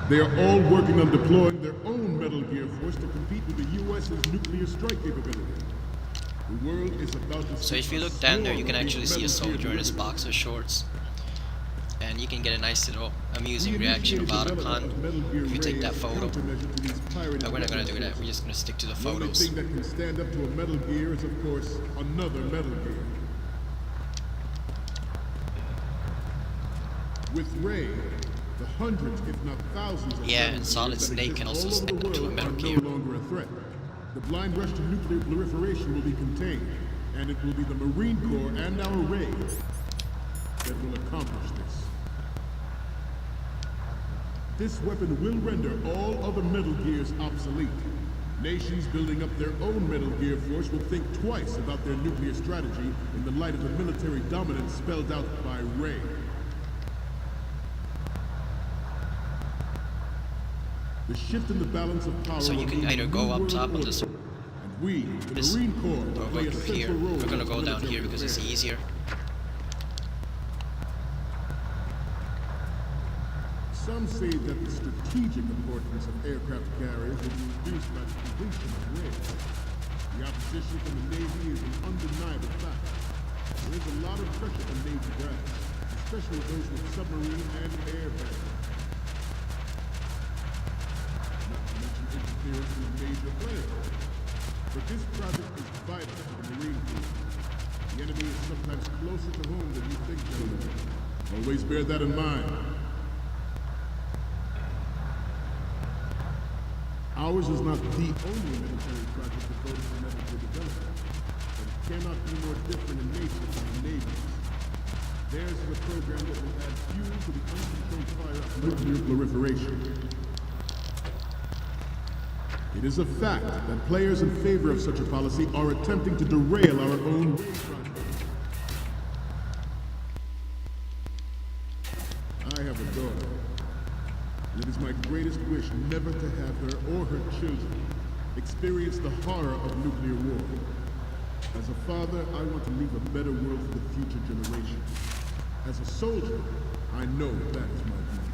They are all working on deploying their own Metal Gear Force to compete with the U.S.'s nuclear strike capability. The world is about to So if you look down there, you can actually see a soldier in his boxer shorts. And you can get a nice little amusing reaction of Otacon if you take that photo. But we're not going to do that, we're just going to stick to the photos. The only thing that can stand up to a Metal Gear is, of course, another Metal Gear. With Ray, the hundreds, if not thousands of and Solid Snake can also stand up to a Metal Gear. no longer a threat. The blind rush to nuclear proliferation will be contained, and it will be the Marine Corps and our Ray that will accomplish this. This weapon will render all other Metal Gears obsolete. Nations building up their own Metal Gear Force will think twice about their nuclear strategy in the light of the military dominance spelled out by Ray. The shift in the balance of power. So you can either go up top on this, and we, the Marine Corps, or go through here. We're gonna go down here because it's easier. Some say that the strategic importance of aircraft carriers will be reduced by the completion of raids. The opposition from the Navy is an undeniable fact. There is a lot of pressure on Navy brass, especially those with submarine and air bases. Not to mention interference from a major player. But this project is vital to the Marine Corps. The enemy is sometimes closer to home than you think, gentlemen. Always bear that in mind. Ours is not the only military project devoted to Metal Gear development, but it cannot be more different in nature from the Navy's. Theirs is a program that will add fuel to the uncontrolled fire of nuclear proliferation. It is a fact that players in favor of such a policy are attempting to derail our own project. I have a daughter. It is my greatest wish never to have her or her children experience the horror of nuclear war. As a father, I want to leave a better world for the future generation. As a soldier, I know that is my duty.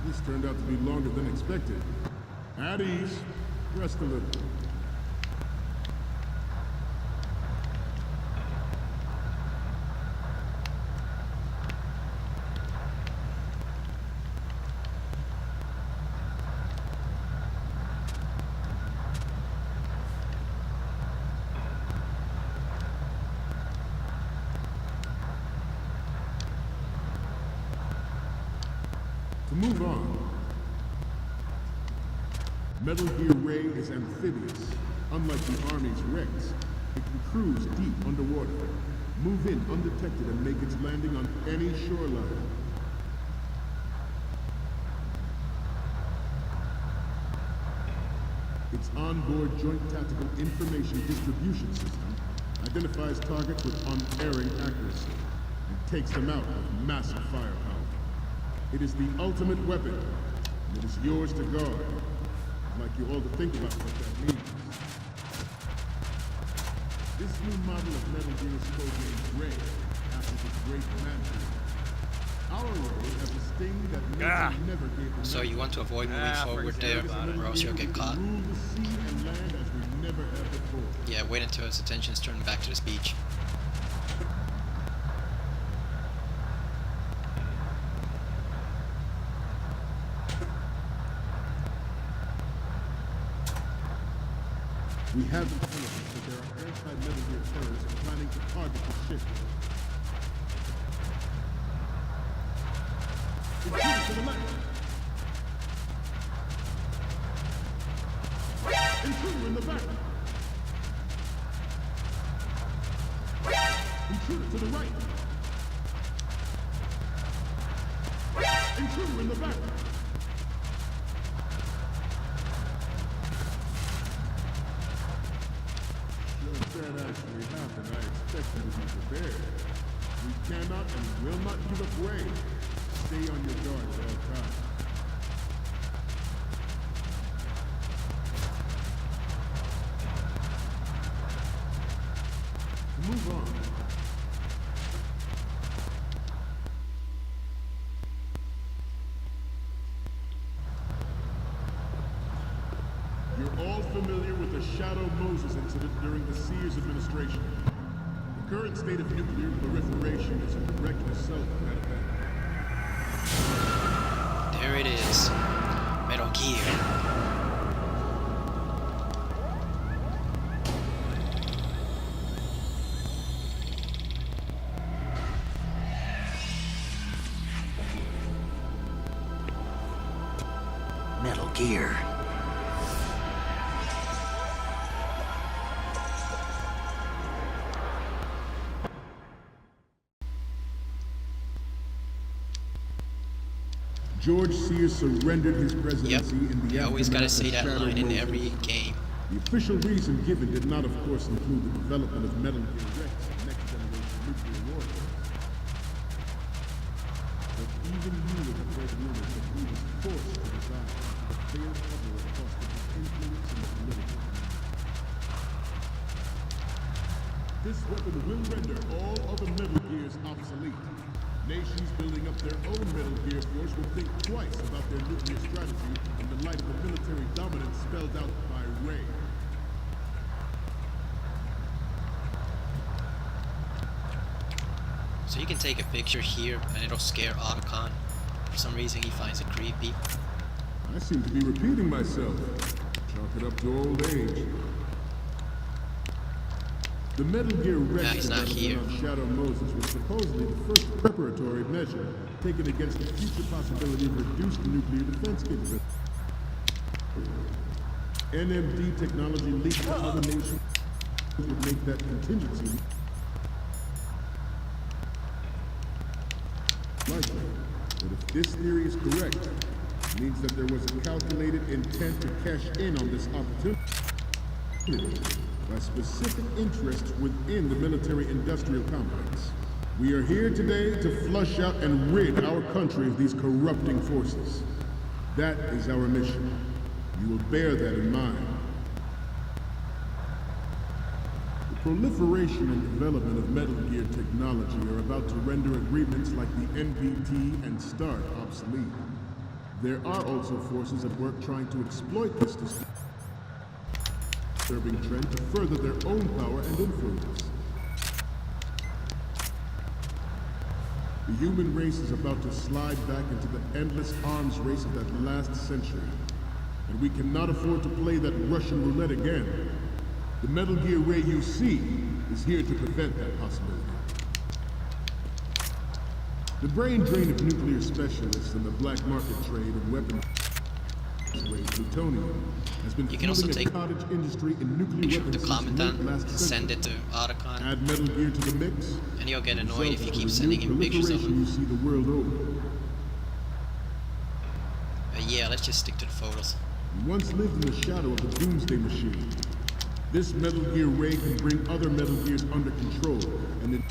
This turned out to be longer than expected. At ease. Rest a little. To move on, Metal Gear Ray is amphibious. Unlike the Army's Rex, it can cruise deep underwater, move in undetected and make its landing on any shoreline. Its onboard Joint Tactical Information Distribution System identifies targets with unerring accuracy and takes them out with massive firepower. It is the ultimate weapon, and it is yours to guard. I'd like you all to think about what that means. This new model of Metal Gear is codenamed Ray, after the great man. Our Ray has a sting that never gave the So you want to avoid moving forward there, or else you'll get caught. rule the sea and land as we never have before. Yeah, wait until his attention's turned back to the speech. We have intelligence that there are anti-Metal Gear terrorists planning to target the ship. Intruder to the left! Intruder in the back! Intruder to the right! Intruder in the back! That actually happened, I expect you to be prepared. We cannot and will not give up Ray. Stay on your guard at all times. To move on, Shadow Moses incident during the Sears administration. The current state of nuclear proliferation is a direct result of that event. There it is. Metal Gear. Metal Gear. George Sears surrendered his presidency in the You always gotta aftermath say of that Shadow line in Moses. every game. The official reason given did not, of course, include the development of Metal Gear Rex and next-generation nuclear warheads. But even you have heard rumors that he was forced to resign to clear cover across the influence in the political. This weapon will render all other Metal Gears obsolete. Nations building up their own Metal Gear force will think twice about their nuclear strategy in the light of the military dominance spelled out by Ray. So you can take a picture here and it'll scare Otacon. For some reason he finds it creepy. I seem to be repeating myself. Chalk it up to old age. The Metal Gear Rex he's not here. development of Shadow Moses was supposedly the first preparatory measure taken against the future possibility of reduced nuclear defense capability. NMD technology leaked to other nations would make that contingency likely. But if this theory is correct, it means that there was a calculated intent to cash in on this opportunity by specific interests within the military-industrial complex. We are here today to flush out and rid our country of these corrupting forces. That is our mission. You will bear that in mind. The proliferation and development of Metal Gear technology are about to render agreements like the NPT and START obsolete. There are also forces at work trying to exploit this disturbing trend to further their own power and influence. The human race is about to slide back into the endless arms race of that last century. And we cannot afford to play that Russian roulette again. The Metal Gear Ray you see is here to prevent that possibility. The brain drain of nuclear specialists and the black market trade in weapons grade plutonium has been You can also fueling a take cottage industry in nuclear picture of weapons the since late Commandant last and century. send it to Otacon. Add Metal Gear to the mix, And he'll get annoyed if you keep result sending of him the pictures of proliferation him. you see the world over. Yeah, let's just stick to the photos. We once lived in the shadow of the Doomsday Machine. This Metal Gear Ray can bring other Metal Gears under control, and it...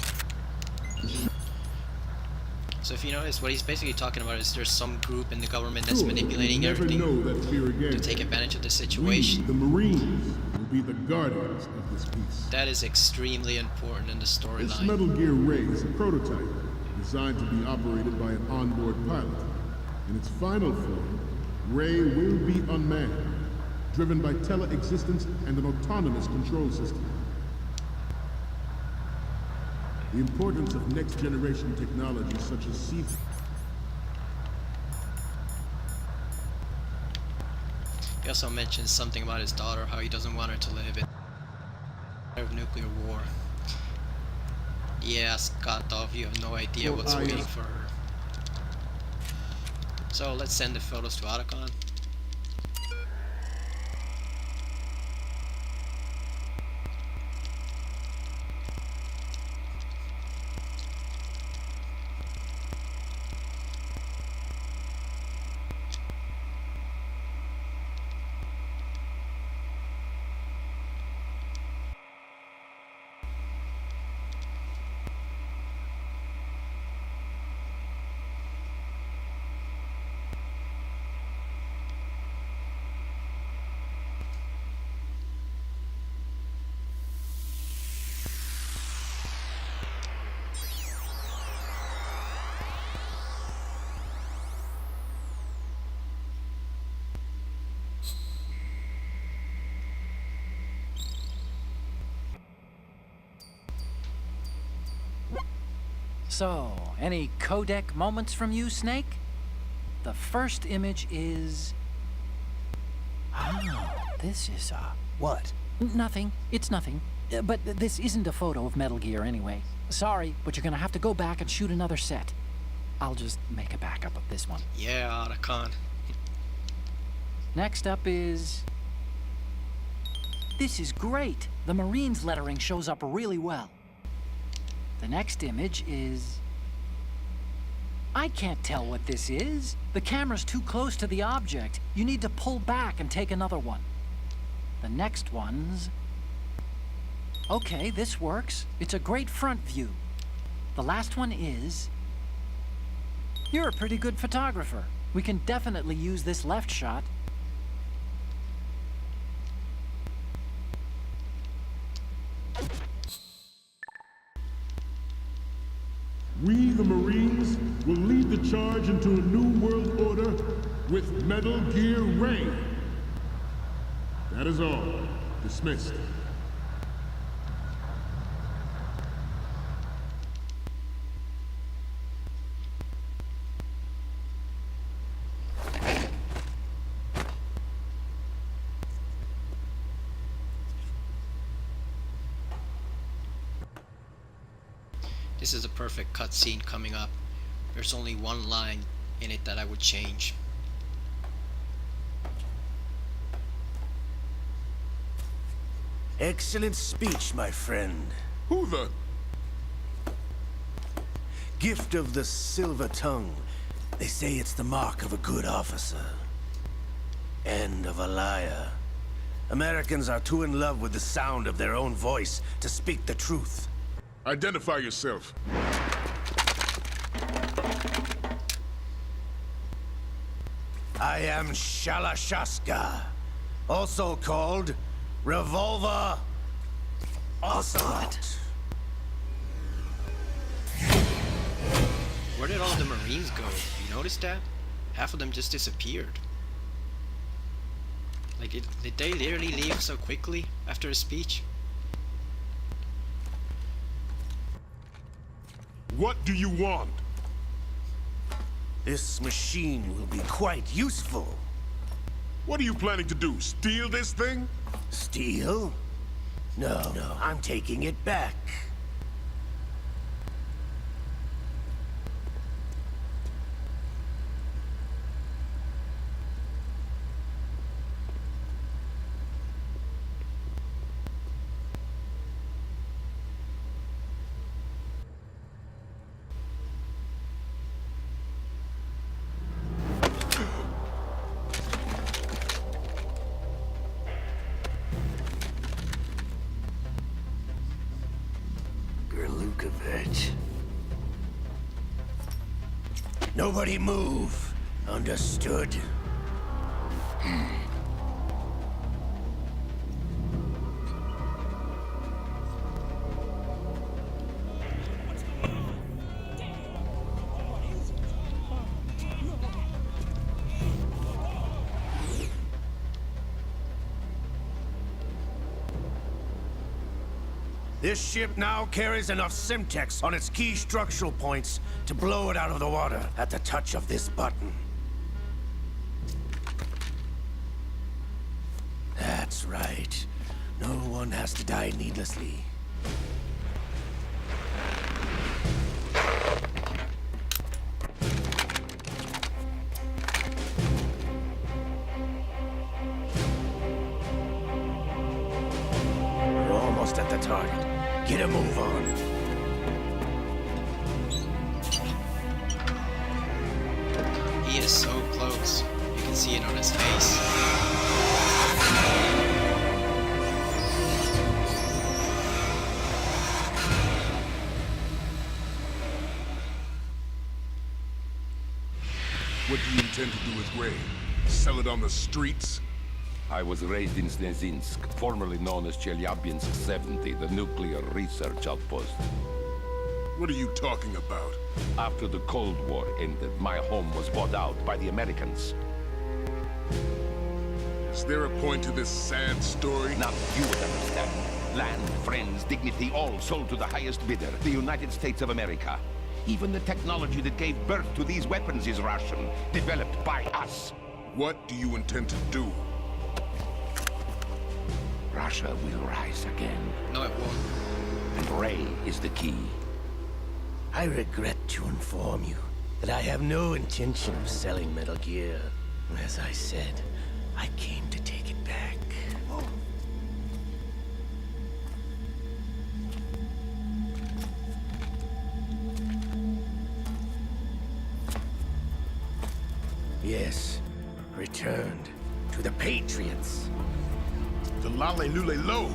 So if you notice, what he's basically talking about is there's some group in the government that's Sure, manipulating we'll never everything know that fear again. to take advantage of the We, situation. the Marines, will be the guardians of this peace. That is extremely important in the This storyline. Metal Gear Ray is a prototype, designed to be operated by an onboard pilot. In its final form, Ray will be unmanned, driven by tele-existence and an autonomous control system. The importance of next-generation technology such as C. He also mentions something about his daughter, how he doesn't want her to live in nuclear war. Yeah, Scott Dove, you have no idea what's waiting for her. So let's send the photos to Otacon. So, any codec moments from you, Snake? The first image is... Oh, this is, What? Nothing. It's nothing. But this isn't a photo of Metal Gear anyway. Sorry, but you're gonna have to go back and shoot another set. I'll just make a backup of this one. Yeah, Otacon. Next up is... This is great. The Marines lettering shows up really well. The next image is... I can't tell what this is. The camera's too close to the object. You need to pull back and take another one. The next one's... Okay, this works. It's a great front view. The last one is... You're a pretty good photographer. We can definitely use this left shot. We, the Marines, will lead the charge into a new world order with Metal Gear Ray. That is all. Dismissed. This is a perfect cutscene coming up. There's only one line in it that I would change. Excellent speech, my friend. Who the... Gift of the silver tongue. They say it's the mark of a good officer. And of a liar. Americans are too in love with the sound of their own voice to speak the truth. Identify yourself. I am Shalashaska, also called Revolver Ocelot. Where did all the Marines go? You noticed that? Half of them just disappeared. Like, did they literally leave so quickly after his speech? What do you want? This machine will be quite useful. What are you planning to do? Steal this thing? Steal? No, I'm taking it back. Gurlukovich. Nobody move. Understood? This ship now carries enough Simtex on its key structural points to blow it out of the water at the touch of this button. That's right. No one has to die needlessly. We're almost at the target. Get a move on. He is so close. You can see it on his face. What do you intend to do with Ray? Sell it on the streets? I was raised in Snezinsk, formerly known as Chelyabinsk 70, the nuclear research outpost. What are you talking about? After the Cold War ended, my home was bought out by the Americans. Is there a point to this sad story? Now you would understand. Land, friends, dignity, all sold to the highest bidder, the United States of America. Even the technology that gave birth to these weapons is Russian, developed by us. What do you intend to do? Russia will rise again, No, it won't. and Ray is the key. I regret to inform you that I have no intention of selling Metal Gear. As I said, I came to take it back. Yes, returned to the Patriots. The Lale Lule Lo.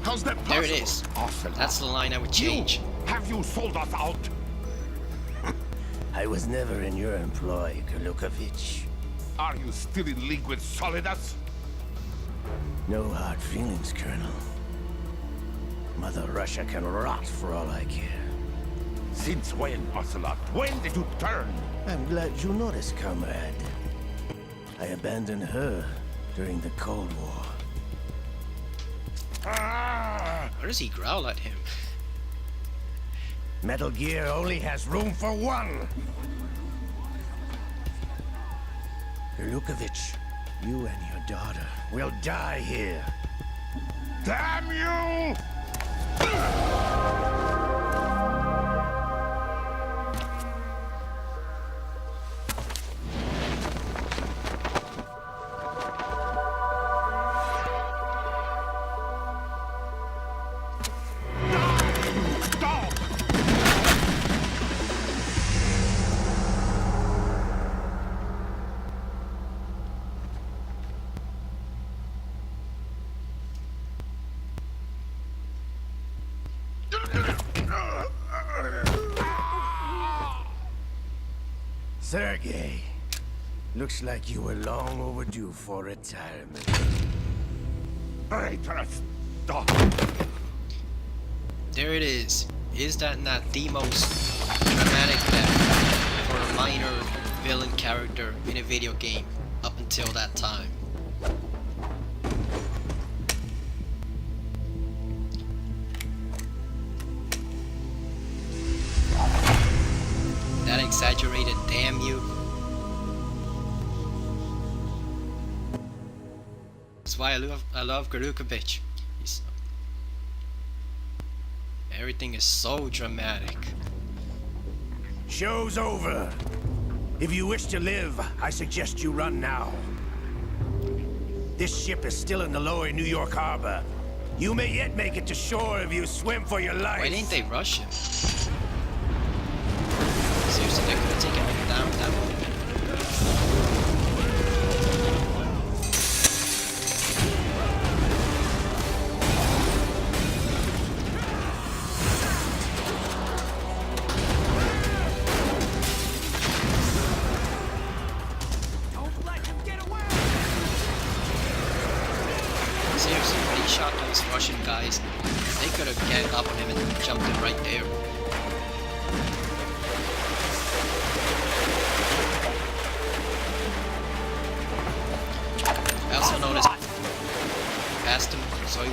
How's that possible? There it is. Ocelot. That's the line I would change. Have you sold us out? I was never in your employ, Gurlukovich. Are you still in league with Solidus? No hard feelings, Colonel. Mother Russia can rot for all I care. Since when, Ocelot? When did you turn? I'm glad you noticed, comrade. I abandoned her during the Cold War. Ah! Why does he growl at him? Metal Gear only has room for one! Gurlukovich, you and your daughter will die here. Damn you! Sergei, looks like you were long overdue for retirement. Traitorous dog! There it is. Is that not the most dramatic death for a minor villain character in a video game up until that time? That exaggerated damn you. That's why I love Gurlukovich. Everything is so dramatic. Show's over. If you wish to live, I suggest you run now. This ship is still in the lower New York harbor. You may yet make it to shore if you swim for your life. Why didn't they rush him? Seriously, they could have taken him down that way. Seriously, when he shot those Russian guys, they could have ganged up on him and jumped him right there. I also noticed past him, so he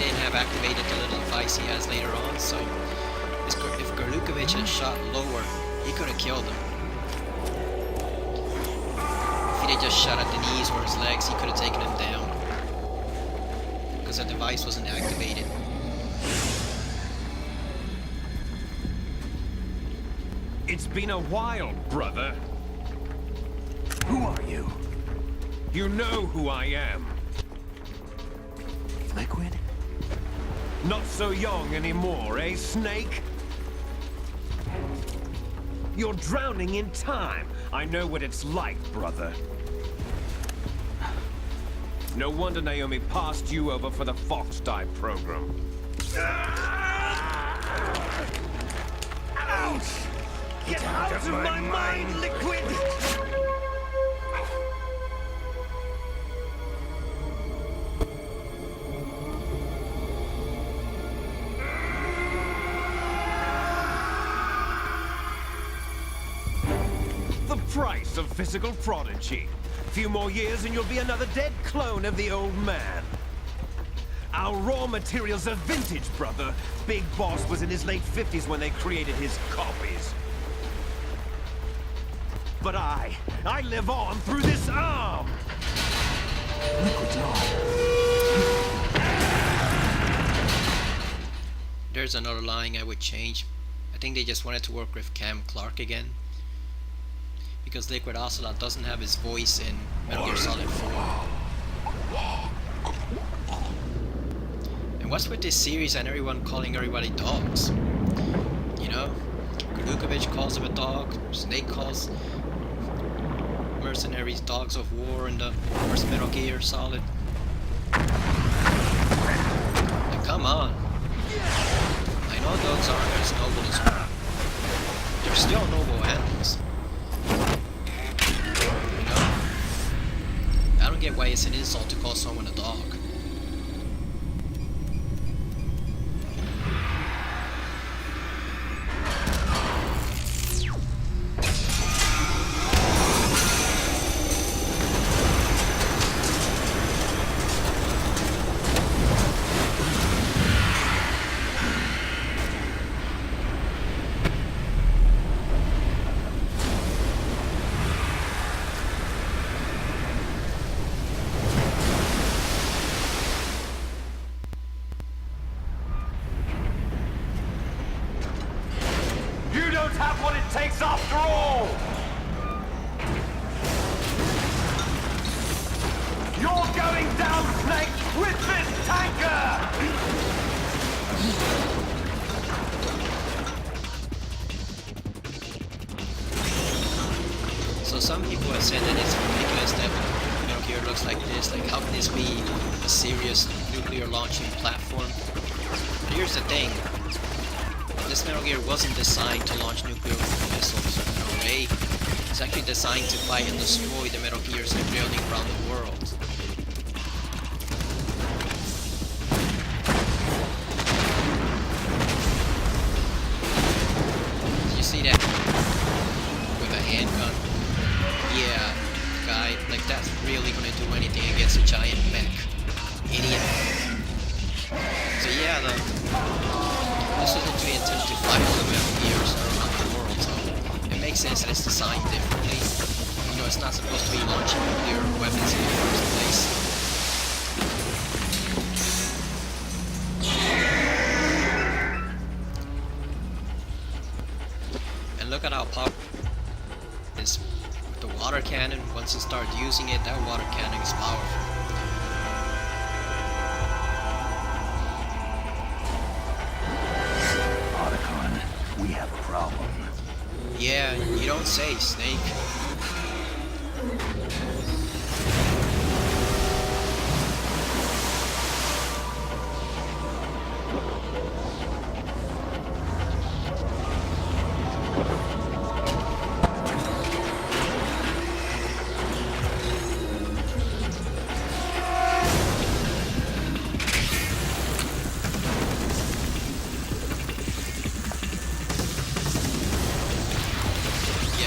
didn't have activated the little device he has later on. So if Gurlukovich had shot lower, he could have killed him. If he had just shot at the knees or his legs, he could have taken him down. Because the device wasn't activated. It's been a while, brother. Who are you? You know who I am. Liquid? Not so young anymore, eh, Snake? You're drowning in time. I know what it's like, brother. No wonder Naomi passed you over for the Fox Die program. Ouch! Get out of my mind, Liquid! The price of physical prodigy. Few more years and you'll be another dead clone of the old man. Our raw materials are vintage, brother. Big Boss was in his late 50s when they created his copies. But I live on through this arm! There's another line I would change. I think they just wanted to work with Cam Clark again. Because Liquid Ocelot doesn't have his voice in Metal Gear Solid 4. And what's with this series and everyone calling everybody dogs? You know? Gurlukovich calls him a dog, Snake calls mercenaries dogs of war in the first Metal Gear Solid. And come on. I know dogs aren't as noble as well. They're still noble animals. You know? I don't get why it's an insult to call someone a dog. You don't have what it takes after all! You're going down, Snake, with this tanker! So some people have said that it's ridiculous that Metal Gear looks like this. Like, how can this be a serious nuclear launching platform? But here's the thing. This Metal Gear wasn't designed to launch nuclear missiles. No way. It's actually designed to fight and destroy the Metal Gears they're building around the world. Did you see that? With a handgun. Yeah, guy, like that's really gonna do anything against a giant mech. Idiot. So yeah, this was actually intended to fight all the Metal Gears around the world, so it makes sense that it's designed differently. You know, it's not supposed to be launching nuclear weapons in the first place. And look at how powerful it is. With the water cannon, once you start using it, that water cannon is powerful. We have a problem. Yeah, you don't say, Snake.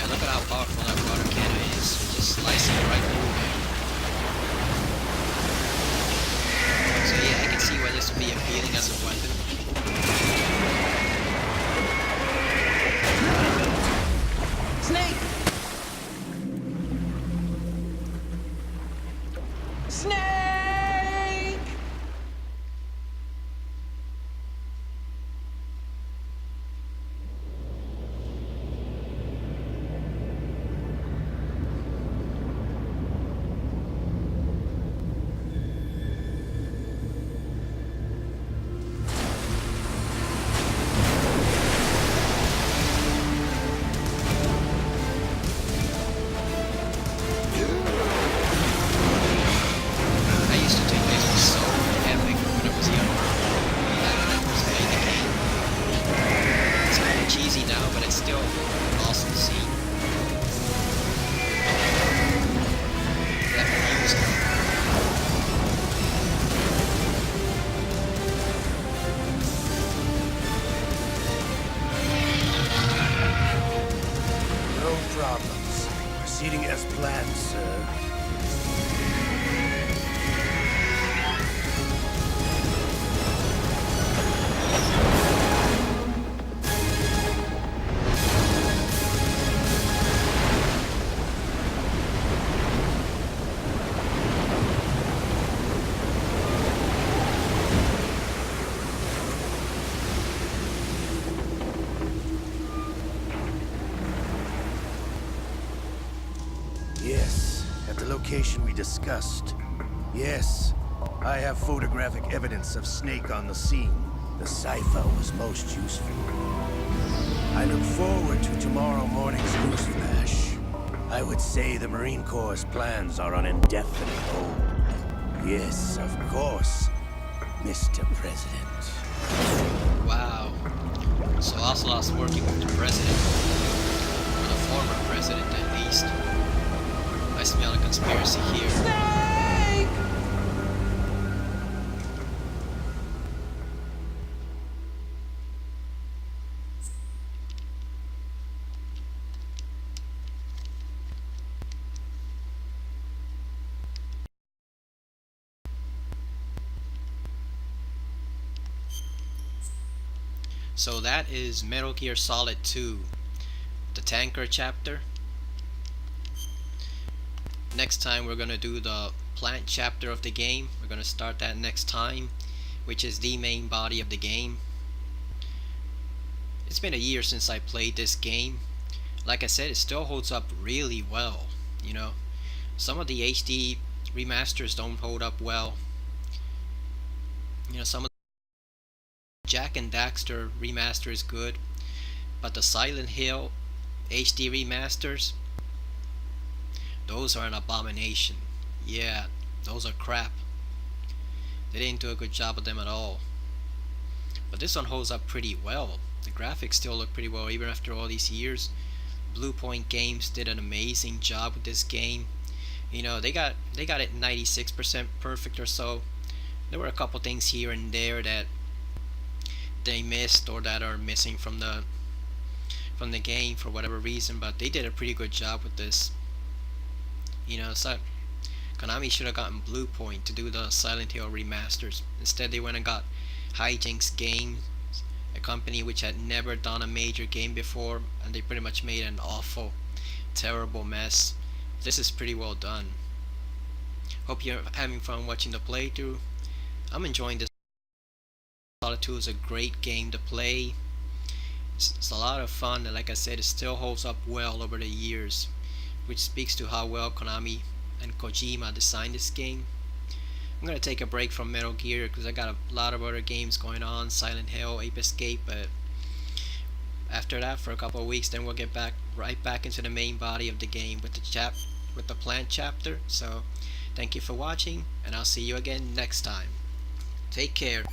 Look at how powerful that water cannon is. Just slicing it right through there. So yeah, I can see why this would be appealing as a weapon. Snake! Snake! Proceeding as planned, sir. location we discussed. Yes, I have photographic evidence of Snake on the scene. The cipher was most useful. I look forward to tomorrow morning's news flash. I would say the Marine Corps' plans are on indefinite hold. Yes, of course, Mr. President. Wow. So Ocelot's working with the president. Or the former president, at least. I smell a conspiracy here. So that is Metal Gear Solid 2, the tanker chapter. Next time we're gonna do the plant chapter of the game. We're gonna start that next time, which is the main body of the game. It's been a year since I played this game. Like I said, it still holds up really well. You know, some of the HD remasters don't hold up well. You know, some of Jack and Daxter remaster is good, but the Silent Hill HD remasters, those are an abomination. Yeah, those are crap. They didn't do a good job of them at all. But this one holds up pretty well. The graphics still look pretty well even after all these years. Blue Point Games did an amazing job with this game. You know, they got it 96% perfect or so. There were a couple things here and there that they missed or that are missing from the game for whatever reason, but they did a pretty good job with this. You know, so Konami should have gotten Blue Point to do the Silent Hill remasters. Instead they went and got Hijinks Games, a company which had never done a major game before, and they pretty much made an awful, terrible mess. This is pretty well done. Hope you're having fun watching the playthrough. I'm enjoying this. Solid 2 is a great game to play. It's a lot of fun, and like I said, it still holds up well over the years, which speaks to how well Konami and Kojima designed this game. I'm gonna take a break from Metal Gear because I got a lot of other games going on, Silent Hill, Ape Escape, but after that, for a couple of weeks, then we'll get right back into the main body of the game with the plant chapter. So thank you for watching, and I'll see you again next time. Take care.